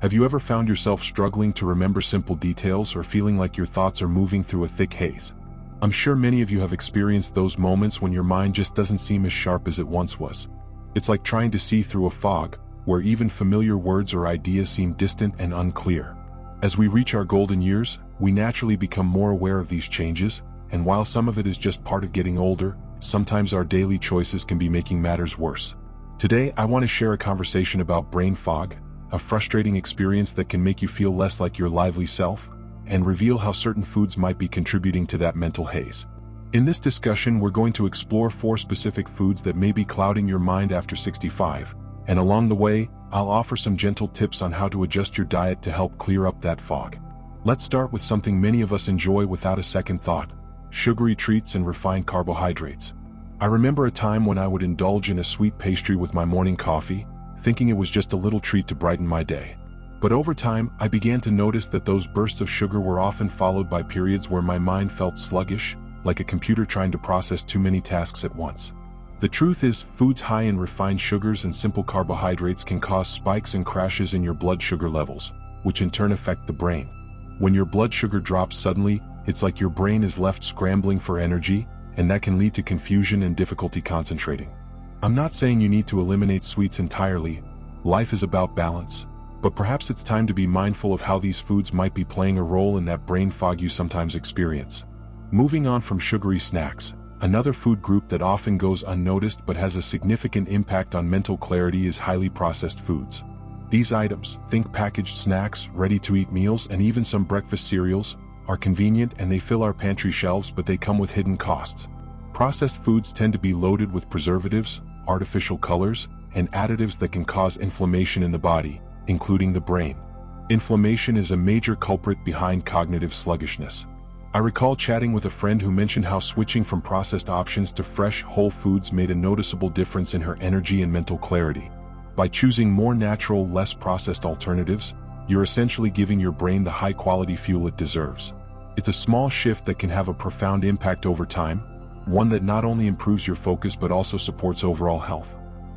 Have you ever found yourself struggling to remember simple details or feeling like your thoughts are moving through a thick haze? I'm sure many of you have experienced those moments when your mind just doesn't seem as sharp as it once was. It's like trying to see through a fog, where even familiar words or ideas seem distant and unclear. As we reach our golden years, we naturally become more aware of these changes, and while some of it is just part of getting older, sometimes our daily choices can be making matters worse. Today, I want to share a conversation about brain fog, a frustrating experience that can make you feel less like your lively self, and reveal how certain foods might be contributing to that mental haze. In this discussion, we're going to explore 4 specific foods that may be clouding your mind after 65, and along the way, I'll offer some gentle tips on how to adjust your diet to help clear up that fog. Let's start with something many of us enjoy without a second thought: sugary treats and refined carbohydrates. I remember a time when I would indulge in a sweet pastry with my morning coffee, thinking it was just a little treat to brighten my day. But over time, I began to notice that those bursts of sugar were often followed by periods where my mind felt sluggish, like a computer trying to process too many tasks at once. The truth is, foods high in refined sugars and simple carbohydrates can cause spikes and crashes in your blood sugar levels, which in turn affect the brain. When your blood sugar drops suddenly, it's like your brain is left scrambling for energy, and that can lead to confusion and difficulty concentrating. I'm not saying you need to eliminate sweets entirely. Life is about balance. But perhaps it's time to be mindful of how these foods might be playing a role in that brain fog you sometimes experience. Moving on from sugary snacks, another food group that often goes unnoticed but has a significant impact on mental clarity is highly processed foods. These items, think packaged snacks, ready-to-eat meals, and even some breakfast cereals, are convenient and they fill our pantry shelves, but they come with hidden costs. Processed foods tend to be loaded with preservatives, artificial colors, and additives that can cause inflammation in the body, including the brain. Inflammation is a major culprit behind cognitive sluggishness. I recall chatting with a friend who mentioned how switching from processed options to fresh, whole foods made a noticeable difference in her energy and mental clarity. By choosing more natural, less processed alternatives, you're essentially giving your brain the high-quality fuel it deserves. It's a small shift that can have a profound impact over time, one that not only improves your focus but also supports overall health.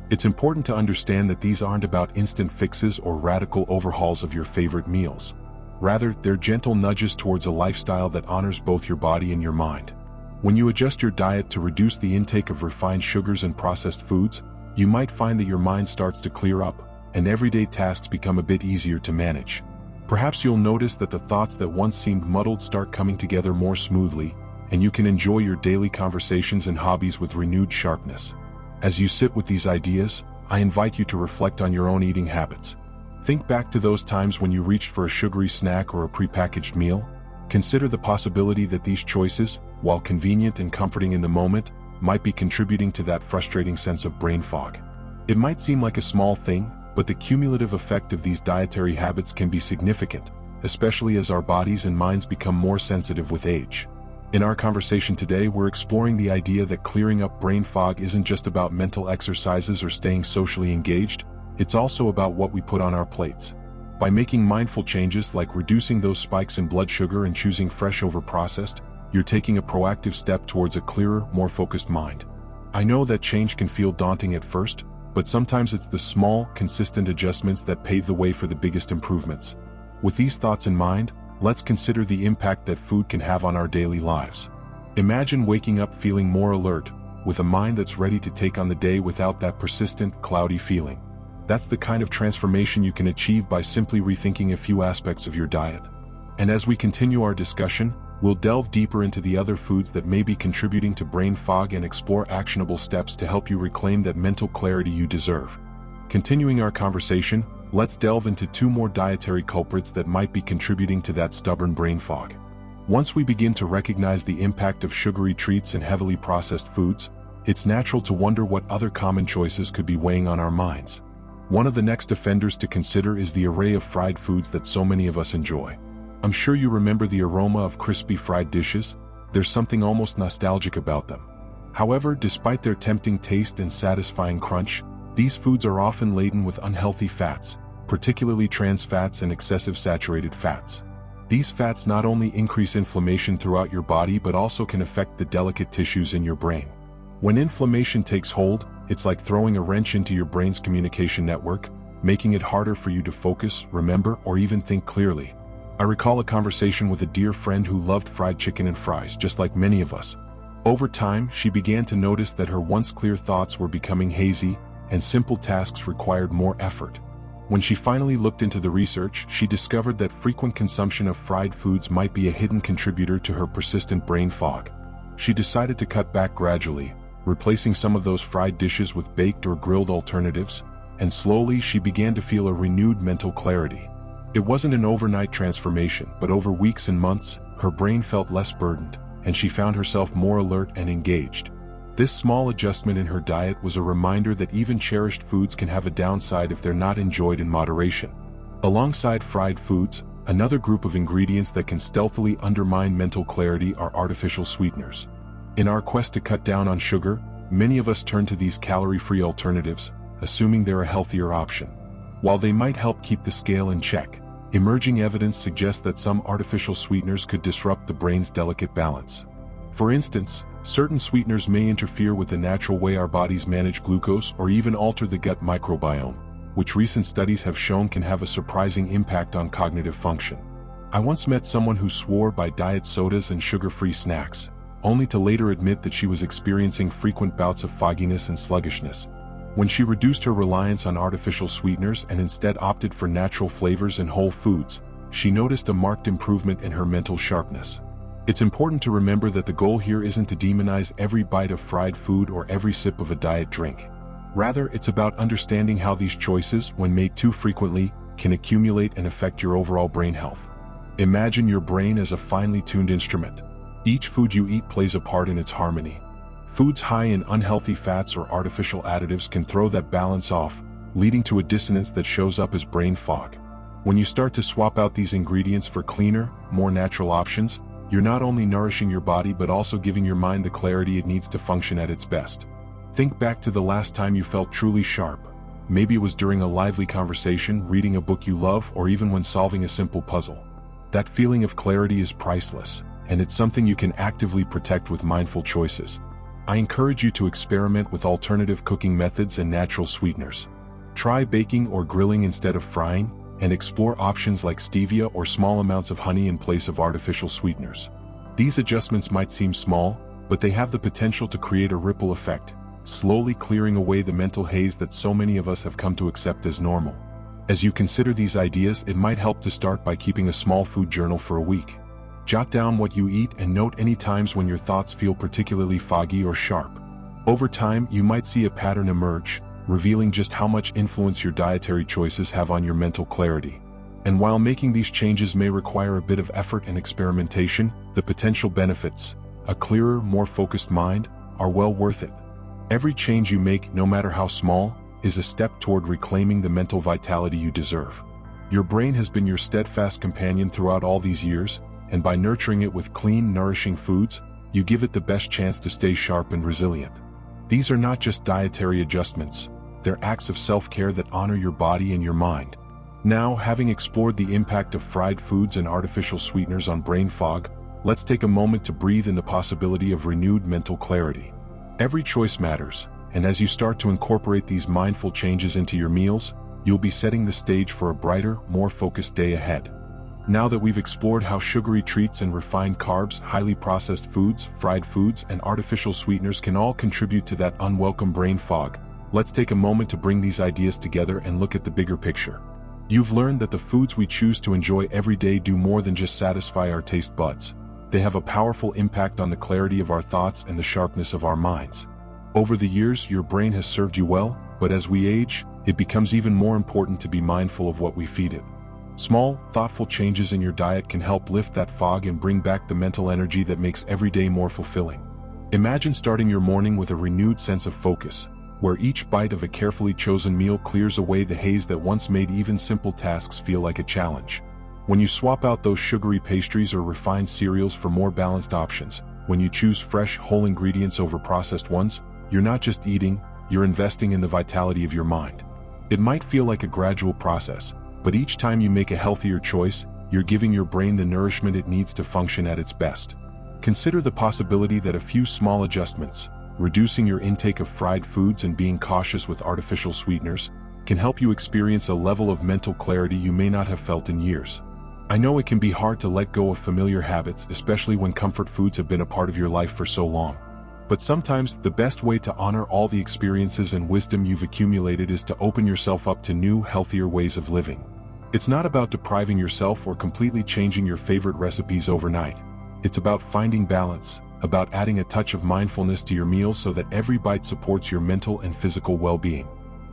It's important to understand that these aren't about instant fixes or radical overhauls of your favorite meals. Rather, they're gentle nudges towards a lifestyle that honors both your body and your mind. When you adjust your diet to reduce the intake of refined sugars and processed foods, you might find that your mind starts to clear up, and everyday tasks become a bit easier to manage. Perhaps you'll notice that the thoughts that once seemed muddled start coming together more smoothly, and you can enjoy your daily conversations and hobbies with renewed sharpness. As you sit with these ideas, I invite you to reflect on your own eating habits. Think back to those times when you reached for a sugary snack or a prepackaged meal. Consider the possibility that these choices, while convenient and comforting in the moment, might be contributing to that frustrating sense of brain fog. It might seem like a small thing, but the cumulative effect of these dietary habits can be significant, especially as our bodies and minds become more sensitive with age. In our conversation today, we're exploring the idea that clearing up brain fog isn't just about mental exercises or staying socially engaged, it's also about what we put on our plates. By making mindful changes like reducing those spikes in blood sugar and choosing fresh over processed, you're taking a proactive step towards a clearer, more focused mind. I know that change can feel daunting at first, but sometimes it's the small, consistent adjustments that pave the way for the biggest improvements. With these thoughts in mind, let's consider the impact that food can have on our daily lives. Imagine waking up feeling more alert, with a mind that's ready to take on the day without that persistent, cloudy feeling. That's the kind of transformation you can achieve by simply rethinking a few aspects of your diet. And as we continue our discussion, we'll delve deeper into the other foods that may be contributing to brain fog and explore actionable steps to help you reclaim that mental clarity you deserve. Continuing our conversation, let's delve into 2 more dietary culprits that might be contributing to that stubborn brain fog. Once we begin to recognize the impact of sugary treats and heavily processed foods, it's natural to wonder what other common choices could be weighing on our minds. One of the next offenders to consider is the array of fried foods that so many of us enjoy. I'm sure you remember the aroma of crispy fried dishes. There's something almost nostalgic about them. However, despite their tempting taste and satisfying crunch, these foods are often laden with unhealthy fats, particularly trans fats and excessive saturated fats. These fats not only increase inflammation throughout your body but also can affect the delicate tissues in your brain. When inflammation takes hold, it's like throwing a wrench into your brain's communication network, making it harder for you to focus, remember, or even think clearly. I recall a conversation with a dear friend who loved fried chicken and fries, just like many of us. Over time, she began to notice that her once clear thoughts were becoming hazy, and simple tasks required more effort. When she finally looked into the research, she discovered that frequent consumption of fried foods might be a hidden contributor to her persistent brain fog. She decided to cut back gradually, replacing some of those fried dishes with baked or grilled alternatives, and slowly she began to feel a renewed mental clarity. It wasn't an overnight transformation, but over weeks and months, her brain felt less burdened, and she found herself more alert and engaged. This small adjustment in her diet was a reminder that even cherished foods can have a downside if they're not enjoyed in moderation. Alongside fried foods, another group of ingredients that can stealthily undermine mental clarity are artificial sweeteners. In our quest to cut down on sugar, many of us turn to these calorie-free alternatives, assuming they're a healthier option. While they might help keep the scale in check, emerging evidence suggests that some artificial sweeteners could disrupt the brain's delicate balance. For instance, certain sweeteners may interfere with the natural way our bodies manage glucose or even alter the gut microbiome, which recent studies have shown can have a surprising impact on cognitive function. I once met someone who swore by diet sodas and sugar-free snacks, only to later admit that she was experiencing frequent bouts of fogginess and sluggishness. When she reduced her reliance on artificial sweeteners and instead opted for natural flavors and whole foods, she noticed a marked improvement in her mental sharpness. It's important to remember that the goal here isn't to demonize every bite of fried food or every sip of a diet drink. Rather, it's about understanding how these choices, when made too frequently, can accumulate and affect your overall brain health. Imagine your brain as a finely tuned instrument. Each food you eat plays a part in its harmony. Foods high in unhealthy fats or artificial additives can throw that balance off, leading to a dissonance that shows up as brain fog. When you start to swap out these ingredients for cleaner, more natural options, you're not only nourishing your body but also giving your mind the clarity it needs to function at its best. Think back to the last time you felt truly sharp. Maybe it was during a lively conversation, reading a book you love, or even when solving a simple puzzle. That feeling of clarity is priceless, and it's something you can actively protect with mindful choices. I encourage you to experiment with alternative cooking methods and natural sweeteners. Try baking or grilling instead of frying, and explore options like stevia or small amounts of honey in place of artificial sweeteners. These adjustments might seem small, but they have the potential to create a ripple effect, slowly clearing away the mental haze that so many of us have come to accept as normal. As you consider these ideas, it might help to start by keeping a small food journal for a week. Jot down what you eat and note any times when your thoughts feel particularly foggy or sharp. Over time, you might see a pattern emerge, revealing just how much influence your dietary choices have on your mental clarity. And while making these changes may require a bit of effort and experimentation, the potential benefits, a clearer, more focused mind, are well worth it. Every change you make, no matter how small, is a step toward reclaiming the mental vitality you deserve. Your brain has been your steadfast companion throughout all these years, and by nurturing it with clean, nourishing foods, you give it the best chance to stay sharp and resilient. These are not just dietary adjustments, they're acts of self-care that honor your body and your mind. Now, having explored the impact of fried foods and artificial sweeteners on brain fog, let's take a moment to breathe in the possibility of renewed mental clarity. Every choice matters, and as you start to incorporate these mindful changes into your meals, you'll be setting the stage for a brighter, more focused day ahead. Now that we've explored how sugary treats and refined carbs, highly processed foods, fried foods, and artificial sweeteners can all contribute to that unwelcome brain fog, let's take a moment to bring these ideas together and look at the bigger picture. You've learned that the foods we choose to enjoy every day do more than just satisfy our taste buds. They have a powerful impact on the clarity of our thoughts and the sharpness of our minds. Over the years, your brain has served you well, but as we age, it becomes even more important to be mindful of what we feed it. Small, thoughtful changes in your diet can help lift that fog and bring back the mental energy that makes every day more fulfilling. Imagine starting your morning with a renewed sense of focus, where each bite of a carefully chosen meal clears away the haze that once made even simple tasks feel like a challenge. When you swap out those sugary pastries or refined cereals for more balanced options, when you choose fresh, whole ingredients over processed ones, you're not just eating, you're investing in the vitality of your mind. It might feel like a gradual process, but each time you make a healthier choice, you're giving your brain the nourishment it needs to function at its best. Consider the possibility that a few small adjustments, reducing your intake of fried foods and being cautious with artificial sweeteners, can help you experience a level of mental clarity you may not have felt in years. I know it can be hard to let go of familiar habits, especially when comfort foods have been a part of your life for so long. But sometimes, the best way to honor all the experiences and wisdom you've accumulated is to open yourself up to new, healthier ways of living. It's not about depriving yourself or completely changing your favorite recipes overnight. It's about finding balance, about adding a touch of mindfulness to your meals so that every bite supports your mental and physical well-being.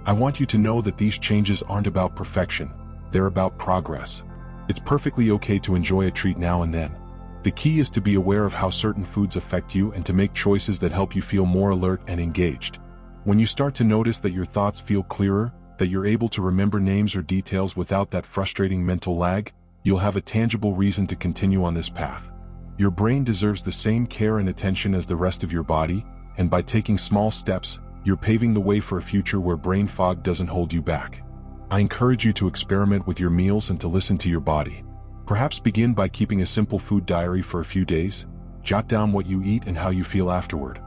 I want you to know that these changes aren't about perfection, they're about progress. It's perfectly okay to enjoy a treat now and then. The key is to be aware of how certain foods affect you and to make choices that help you feel more alert and engaged. When you start to notice that your thoughts feel clearer, that you're able to remember names or details without that frustrating mental lag, you'll have a tangible reason to continue on this path. Your brain deserves the same care and attention as the rest of your body, and by taking small steps, you're paving the way for a future where brain fog doesn't hold you back. I encourage you to experiment with your meals and to listen to your body. Perhaps begin by keeping a simple food diary for a few days. Jot down what you eat and how you feel afterward.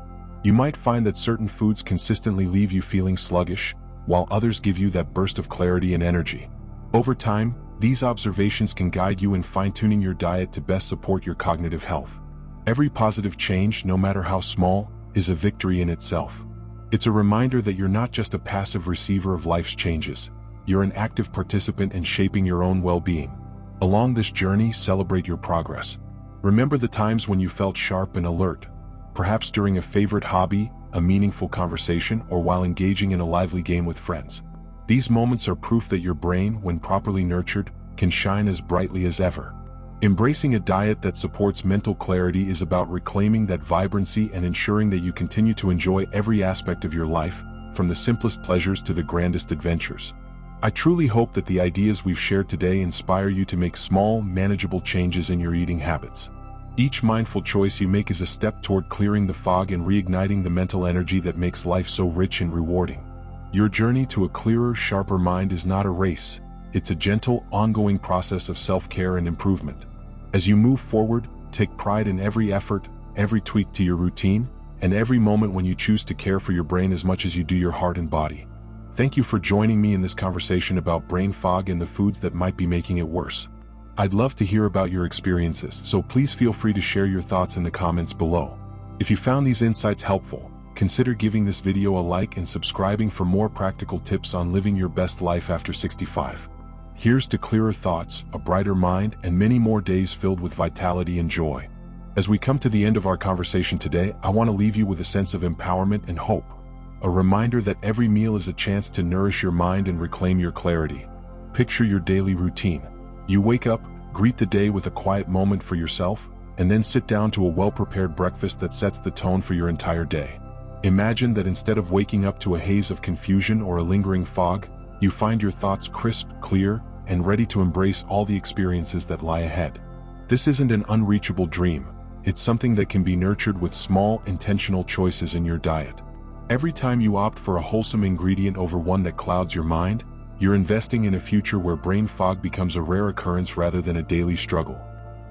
You might find that certain foods consistently leave you feeling sluggish, while others give you that burst of clarity and energy. Over time, these observations can guide you in fine-tuning your diet to best support your cognitive health. Every positive change, no matter how small, is a victory in itself. It's a reminder that you're not just a passive receiver of life's changes. You're an active participant in shaping your own well-being. Along this journey, celebrate your progress. Remember the times when you felt sharp and alert, perhaps during a favorite hobby, a meaningful conversation, or while engaging in a lively game with friends. These moments are proof that your brain, when properly nurtured, can shine as brightly as ever. Embracing a diet that supports mental clarity is about reclaiming that vibrancy and ensuring that you continue to enjoy every aspect of your life, from the simplest pleasures to the grandest adventures. I truly hope that the ideas we've shared today inspire you to make small, manageable changes in your eating habits. Each mindful choice you make is a step toward clearing the fog and reigniting the mental energy that makes life so rich and rewarding. Your journey to a clearer, sharper mind is not a race. It's a gentle, ongoing process of self-care and improvement. As you move forward, take pride in every effort, every tweak to your routine, and every moment when you choose to care for your brain as much as you do your heart and body. Thank you for joining me in this conversation about brain fog and the foods that might be making it worse. I'd love to hear about your experiences, so please feel free to share your thoughts in the comments below. If you found these insights helpful, consider giving this video a like and subscribing for more practical tips on living your best life after 65. Here's to clearer thoughts, a brighter mind, and many more days filled with vitality and joy. As we come to the end of our conversation today, I want to leave you with a sense of empowerment and hope. A reminder that every meal is a chance to nourish your mind and reclaim your clarity. Picture your daily routine. You wake up, greet the day with a quiet moment for yourself, and then sit down to a well-prepared breakfast that sets the tone for your entire day. Imagine that instead of waking up to a haze of confusion or a lingering fog, you find your thoughts crisp, clear, and ready to embrace all the experiences that lie ahead. This isn't an unreachable dream. It's something that can be nurtured with small, intentional choices in your diet. Every time you opt for a wholesome ingredient over one that clouds your mind, you're investing in a future where brain fog becomes a rare occurrence rather than a daily struggle.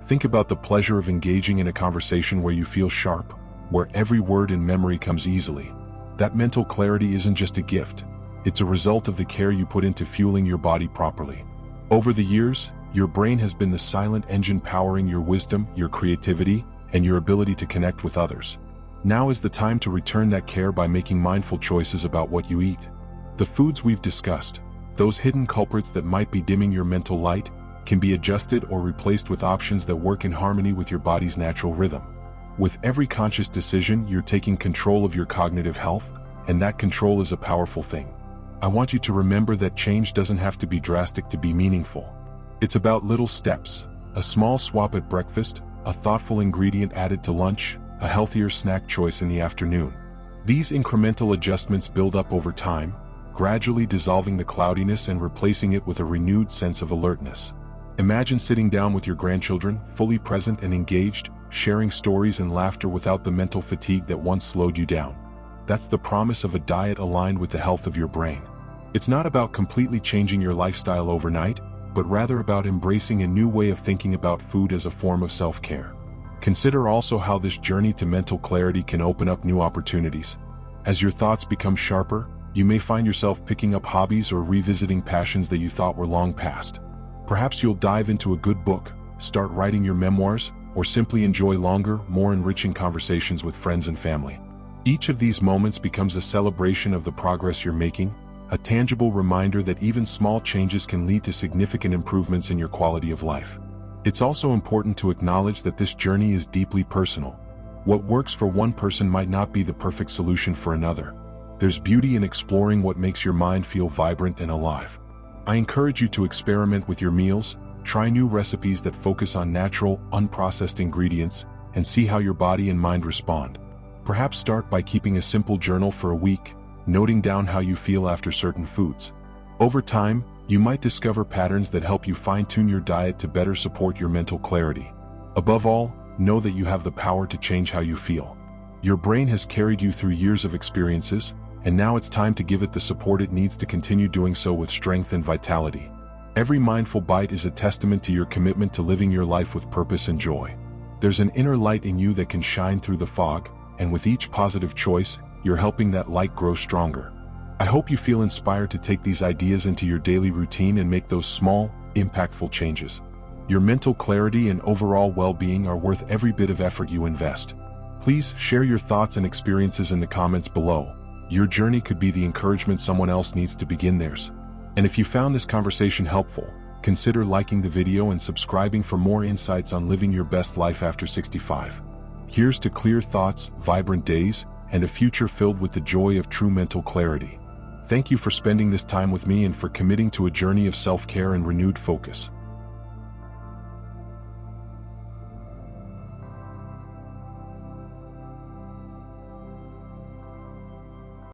Think about the pleasure of engaging in a conversation where you feel sharp, where every word and memory comes easily. That mental clarity isn't just a gift. It's a result of the care you put into fueling your body properly. Over the years, your brain has been the silent engine powering your wisdom, your creativity, and your ability to connect with others. Now is the time to return that care by making mindful choices about what you eat. The foods we've discussed, those hidden culprits that might be dimming your mental light, can be adjusted or replaced with options that work in harmony with your body's natural rhythm. With every conscious decision, you're taking control of your cognitive health, and that control is a powerful thing. I want you to remember that change doesn't have to be drastic to be meaningful. It's about little steps, a small swap at breakfast, a thoughtful ingredient added to lunch, a healthier snack choice in the afternoon. These incremental adjustments build up over time, gradually dissolving the cloudiness and replacing it with a renewed sense of alertness. Imagine sitting down with your grandchildren, fully present and engaged, sharing stories and laughter without the mental fatigue that once slowed you down. That's the promise of a diet aligned with the health of your brain. It's not about completely changing your lifestyle overnight, but rather about embracing a new way of thinking about food as a form of self-care. Consider also how this journey to mental clarity can open up new opportunities. As your thoughts become sharper, You may find yourself picking up hobbies or revisiting passions that you thought were long past. Perhaps you'll dive into a good book, start writing your memoirs, or simply enjoy longer, more enriching conversations with friends and family. Each of these moments becomes a celebration of the progress you're making, a tangible reminder that even small changes can lead to significant improvements in your quality of life. It's also important to acknowledge that this journey is deeply personal. What works for one person might not be the perfect solution for another. There's beauty in exploring what makes your mind feel vibrant and alive. I encourage you to experiment with your meals, try new recipes that focus on natural, unprocessed ingredients, and see how your body and mind respond. Perhaps start by keeping a simple journal for a week, noting down how you feel after certain foods. Over time, you might discover patterns that help you fine-tune your diet to better support your mental clarity. Above all, know that you have the power to change how you feel. Your brain has carried you through years of experiences, and now it's time to give it the support it needs to continue doing so with strength and vitality. Every mindful bite is a testament to your commitment to living your life with purpose and joy. There's an inner light in you that can shine through the fog, and with each positive choice, you're helping that light grow stronger. I hope you feel inspired to take these ideas into your daily routine and make those small, impactful changes. Your mental clarity and overall well-being are worth every bit of effort you invest. Please share your thoughts and experiences in the comments below. Your journey could be the encouragement someone else needs to begin theirs. And if you found this conversation helpful, consider liking the video and subscribing for more insights on living your best life after 65. Here's to clear thoughts, vibrant days, and a future filled with the joy of true mental clarity. Thank you for spending this time with me and for committing to a journey of self-care and renewed focus.